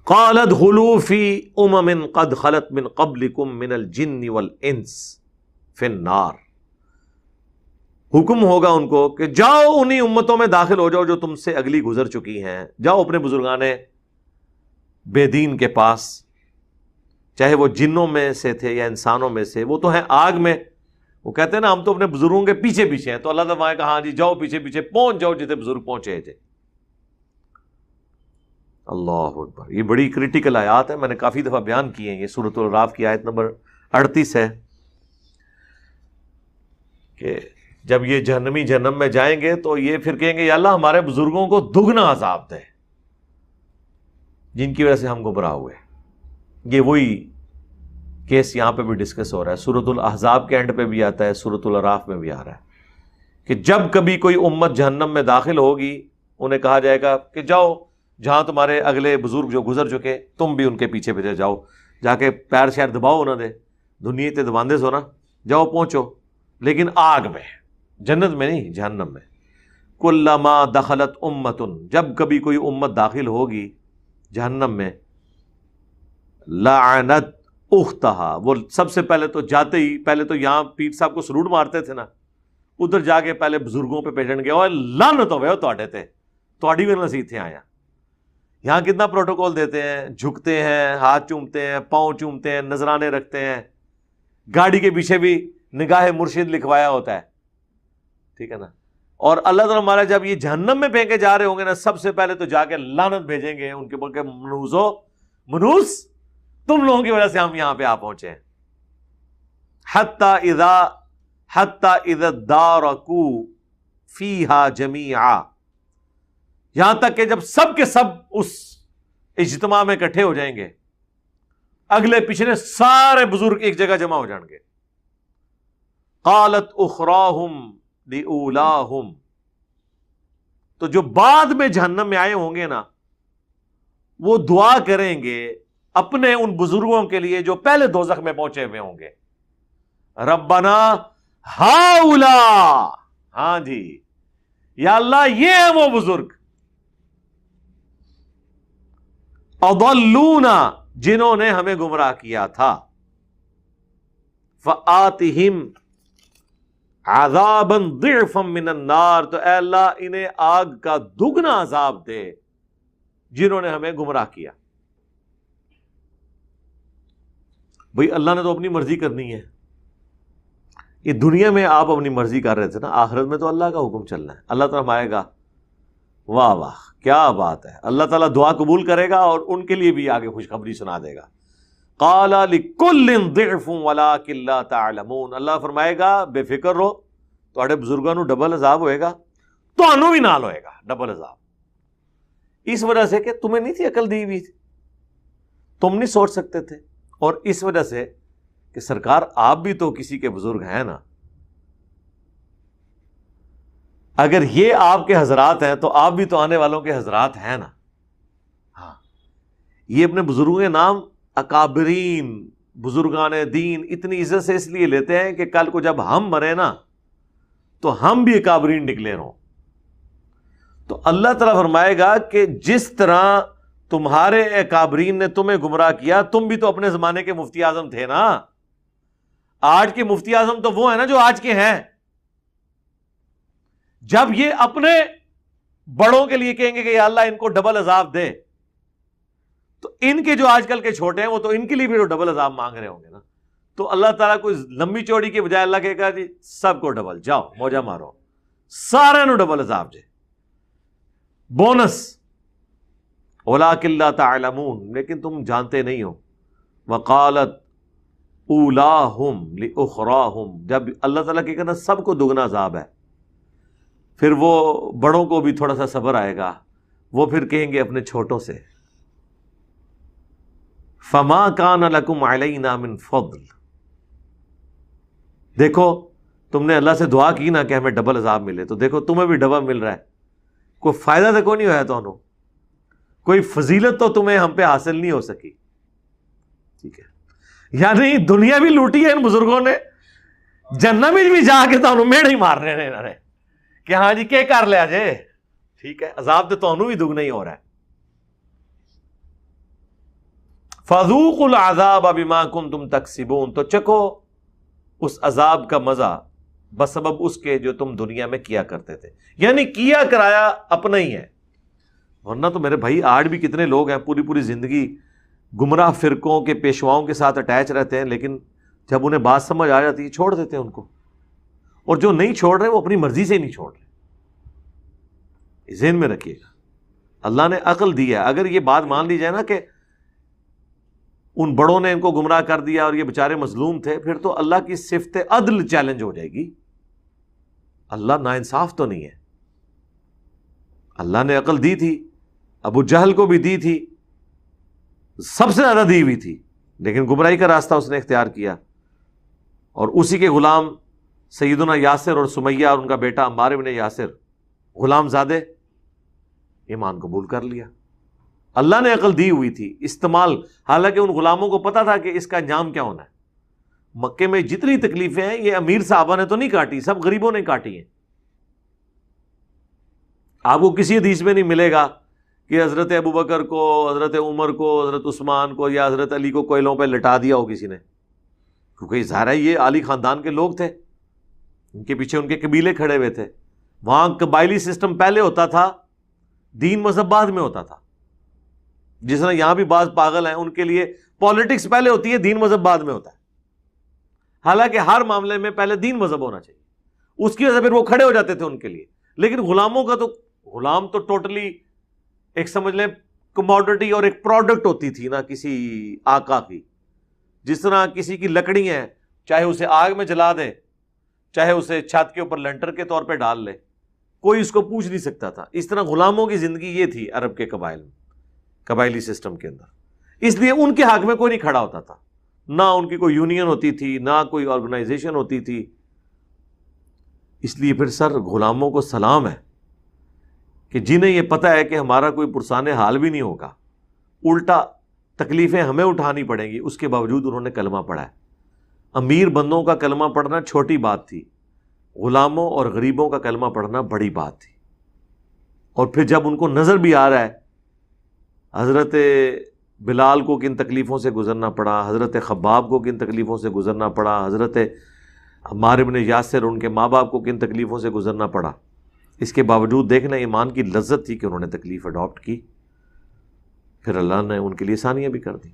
قال ادخلوا فی امم قد خلت من قبلکم من الجن والانس فی النار، حکم ہوگا ان کو کہ جاؤ انہی امتوں میں داخل ہو جاؤ جو تم سے اگلی گزر چکی ہیں، جاؤ اپنے بزرگان بے دین کے پاس، چاہے وہ جنوں میں سے تھے یا انسانوں میں سے، وہ تو ہیں آگ میں۔ وہ کہتے ہیں نا ہم تو اپنے بزرگوں کے پیچھے پیچھے ہیں، تو اللہ تعالیٰ نے کہا ہاں جی جاؤ پیچھے پیچھے پہنچ جاؤ جتنے بزرگ پہنچے تھے۔ اللہ اکبر، یہ بڑی کریٹیکل آیات ہے، میں نے کافی دفعہ بیان کی ہیں۔ یہ سورۃ الاعراف کی آیت نمبر 38 ہے کہ جب یہ جہنمی جہنم میں جائیں گے تو یہ پھر کہیں گے یا اللہ ہمارے بزرگوں کو دگنا عذاب دے جن کی وجہ سے ہم گمراہ ہوئے۔ یہ وہی کیس یہاں پہ بھی ڈسکس ہو رہا ہے، سورۃ الاحزاب کے اینڈ پہ بھی آتا ہے، سورۃ الاعراف میں بھی آ رہا ہے کہ جب کبھی کوئی امت جہنم میں داخل ہوگی انہیں کہا جائے گا کہ جاؤ جہاں تمہارے اگلے بزرگ جو گزر چکے تم بھی ان کے پیچھے پیچھے جاؤ، جا کے پیر شیر دباؤ انہوں نے دنیا تے دباندے سو نا، جاؤ پہنچو، لیکن آگ میں، جنت میں نہیں، جہنم میں۔ کلما دخلت امت، جب کبھی کوئی امت داخل ہوگی جہنم میں، لعنت اختہا، وہ سب سے پہلے تو جاتے ہی پہلے تو یہاں پیر صاحب کو سلوٹ مارتے تھے نا، ادھر جا کے پہلے بزرگوں پہ پیٹن گیا اور لعنت ہوئے تواڈے تے، تواڈی وجہ سے اتنے آیا۔ یہاں کتنا پروٹوکول دیتے ہیں، جھکتے ہیں، ہاتھ چومتے ہیں، پاؤں چومتے ہیں، نذرانے رکھتے ہیں، گاڑی کے پیچھے بھی نگاہ مرشد لکھوایا ہوتا ہے، ٹھیک ہے نا۔ اور اللہ تعالیٰ ہمارا جب یہ جہنم میں پھینکے جا رہے ہوں گے نا، سب سے پہلے تو جا کے لعنت بھیجیں گے ان کے اوپر کہ منوس تم لوگوں کی وجہ سے ہم یہاں پہ آ پہنچے ہیں۔ حتی اذا ادارکوا فیہا جمیعا، یہاں تک کہ جب سب کے سب اس اجتماع میں اکٹھے ہو جائیں گے، اگلے پچھلے سارے بزرگ ایک جگہ جمع ہو جائیں گے۔ قالت اخراہم لأولاہم، تو جو بعد میں جہنم میں آئے ہوں گے نا، وہ دعا کریں گے اپنے ان بزرگوں کے لیے جو پہلے دوزخ میں پہنچے ہوئے ہوں گے، ربنا ہاؤلا، ہاں جی یا اللہ یہ ہیں وہ بزرگ، اضلونا، جنہوں نے ہمیں گمراہ کیا تھا، فآتہم عذابا ضعفا من النار، تو اے اللہ انہیں آگ کا دگنا عذاب دے جنہوں نے ہمیں گمراہ کیا۔ بھئی اللہ نے تو اپنی مرضی کرنی ہے، یہ دنیا میں آپ اپنی مرضی کر رہے تھے نا، آخرت میں تو اللہ کا حکم چلنا ہے۔ اللہ تعالیٰ فرمائے گا واہ واہ کیا بات ہے، اللہ تعالیٰ دعا قبول کرے گا اور ان کے لیے بھی آگے خوشخبری سنا دے گا۔ قال لکل ضعف ولکن لا تعلمون، اللہ فرمائے گا بے فکر رہو، تواڈے بزرگاں نو ڈبل عذاب ہوئے گا، تانوں بھی نال ہوئے گا ڈبل عذاب، اس وجہ سے کہ تمہیں نہیں تھی عقل دی ہوئی، تم نہیں سوچ سکتے تھے، اور اس وجہ سے کہ سرکار آپ بھی تو کسی کے بزرگ ہیں نا، اگر یہ آپ کے حضرات ہیں تو آپ بھی تو آنے والوں کے حضرات ہیں نا۔ ہاں، یہ اپنے بزرگوں کے نام اکابرین، بزرگان دین اتنی عزت سے اس لیے لیتے ہیں کہ کل کو جب ہم مرے نا تو ہم بھی اکابرین ڈکلیئر ہوں۔ تو اللہ تعالیٰ فرمائے گا کہ جس طرح تمہارے اکابرین نے تمہیں گمراہ کیا، تم بھی تو اپنے زمانے کے مفتی اعظم تھے نا، آج کے مفتی اعظم تو وہ ہیں نا جو آج کے ہیں۔ جب یہ اپنے بڑوں کے لیے کہیں گے کہ یا اللہ ان کو ڈبل عذاب دے، تو ان کے جو آج کل کے چھوٹے ہیں وہ تو ان کے لیے بھی ڈبل عذاب مانگ رہے ہوں گے نا۔ تو اللہ تعالیٰ کوئی لمبی چوڑی کے بجائے اللہ کہے گا جی سب کو ڈبل، جاؤ موجہ مارو، سارے نو ڈبل عذاب جے، بونس، وَلَٰكِن لَّا تَعْلَمُونَ، لیکن تم جانتے نہیں ہو۔ وَقَالَتْ أُولَاهُمْ لِأُخْرَاهُمْ، جب اللہ تعالیٰ کہے گا نا سب کو دگنا عذاب ہے، پھر وہ بڑوں کو بھی تھوڑا سا صبر آئے گا، وہ پھر کہیں گے اپنے چھوٹوں سے فَمَا كَانَ لَكُمْ عَلَيْنَا مِنْ فَضْلٍ، دیکھو تم نے اللہ سے دعا کی نا کہ ہمیں ڈبل عذاب ملے، تو دیکھو تمہیں بھی ڈبل مل رہا ہے، کوئی فائدہ تو کوئی نہیں ہوا تو کوئی فضیلت تو تمہیں ہم پہ حاصل نہیں ہو سکی، ٹھیک ہے۔ یعنی دنیا بھی لوٹی ہے ان بزرگوں نے، جنت میں بھی جا کے تو میڑ ہی مار رہے ہیں انہوں نے کہ ہاں جی کیا کر لیا جے، ٹھیک ہے، عذاب تو تمہیں بھی دگنا ہی ہو رہا ہے۔ فذوقوا العذاب بما کنتم تکسبون، تو چکھو اس عذاب کا مزہ بسبب اس کے جو تم دنیا میں کیا کرتے تھے، یعنی کیا کرایا اپنا ہی ہے۔ ورنہ تو میرے بھائی آج بھی کتنے لوگ ہیں پوری پوری زندگی گمراہ فرقوں کے پیشواؤں کے ساتھ اٹیچ رہتے ہیں، لیکن جب انہیں بات سمجھ آ جاتی ہے چھوڑ دیتے ہیں ان کو، اور جو نہیں چھوڑ رہے وہ اپنی مرضی سے ہی نہیں چھوڑ رہے۔ ذہن میں رکھیے گا، اللہ نے عقل دی ہے۔ اگر یہ بات مان لی جائے نا کہ ان بڑوں نے ان کو گمراہ کر دیا اور یہ بیچارے مظلوم تھے، پھر تو اللہ کی صفت عدل چیلنج ہو جائے گی۔ اللہ ناانصاف تو نہیں ہے۔ اللہ نے عقل دی تھی، ابو جہل کو بھی دی تھی، سب سے زیادہ دی ہوئی تھی، لیکن گمراہی کا راستہ اس نے اختیار کیا، اور اسی کے غلام سیدنا یاسر اور سمیہ اور ان کا بیٹا عمار بن یاسر غلام زادے ایمان قبول کر لیا۔ اللہ نے عقل دی ہوئی تھی، استعمال، حالانکہ ان غلاموں کو پتا تھا کہ اس کا انجام کیا ہونا ہے۔ مکے میں جتنی تکلیفیں ہیں یہ امیر صحابہ نے تو نہیں کاٹی، سب غریبوں نے کاٹی ہیں۔ آپ کو کسی حدیث میں نہیں ملے گا کہ حضرت ابو بکر کو، حضرت عمر کو، حضرت عثمان کو یا حضرت علی کو کوئلوں پہ لٹا دیا ہو کسی نے، کیونکہ ظاہر ہے یہ عالی خاندان کے لوگ تھے، ان کے پیچھے ان کے قبیلے کھڑے ہوئے تھے۔ وہاں قبائلی سسٹم پہلے ہوتا تھا، دین مذہب بعد میں ہوتا تھا۔ جس طرح یہاں بھی بعض پاگل ہیں، ان کے لیے پالیٹکس پہلے ہوتی ہے، دین مذہب بعد میں ہوتا ہے۔ حالانکہ ہر معاملے میں پہلے دین مذہب ہونا چاہیے، اس کی وجہ سے پھر وہ کھڑے ہو جاتے تھے ان کے لیے۔ لیکن غلاموں کا تو، غلام تو ٹوٹلی ایک سمجھ لیں کموڈٹی اور ایک پروڈکٹ ہوتی تھی نا کسی آقا کی۔ جس طرح کسی کی لکڑی ہیں، چاہے اسے آگ میں جلا دے، چاہے اسے چھت کے اوپر لنٹر کے طور پہ ڈال لے، کوئی اس کو پوچھ نہیں سکتا تھا۔ اس طرح غلاموں کی زندگی یہ تھی عرب کے قبائل میں، قبائلی سسٹم کے اندر۔ اس لیے ان کے حق میں کوئی نہیں کھڑا ہوتا تھا، نہ ان کی کوئی یونین ہوتی تھی، نہ کوئی آرگنائزیشن ہوتی تھی۔ اس لیے پھر سر غلاموں کو سلام ہے کہ جنہیں یہ پتہ ہے کہ ہمارا کوئی پرسان حال بھی نہیں ہوگا، الٹا تکلیفیں ہمیں اٹھانی پڑیں گی، اس کے باوجود انہوں نے کلمہ پڑھا ہے۔ امیر بندوں کا کلمہ پڑھنا چھوٹی بات تھی، غلاموں اور غریبوں کا کلمہ پڑھنا بڑی بات تھی۔ اور پھر جب ان کو نظر بھی آ رہا ہے حضرت بلال کو کن تکلیفوں سے گزرنا پڑا، حضرت خباب کو کن تکلیفوں سے گزرنا پڑا، حضرت عمار بن یاسر ان کے ماں باپ کو کن تکلیفوں سے گزرنا پڑا، اس کے باوجود دیکھنا ایمان کی لذت تھی کہ انہوں نے تکلیف اڈاپٹ کی، پھر اللہ نے ان کے لیے آسانیاں بھی کر دی۔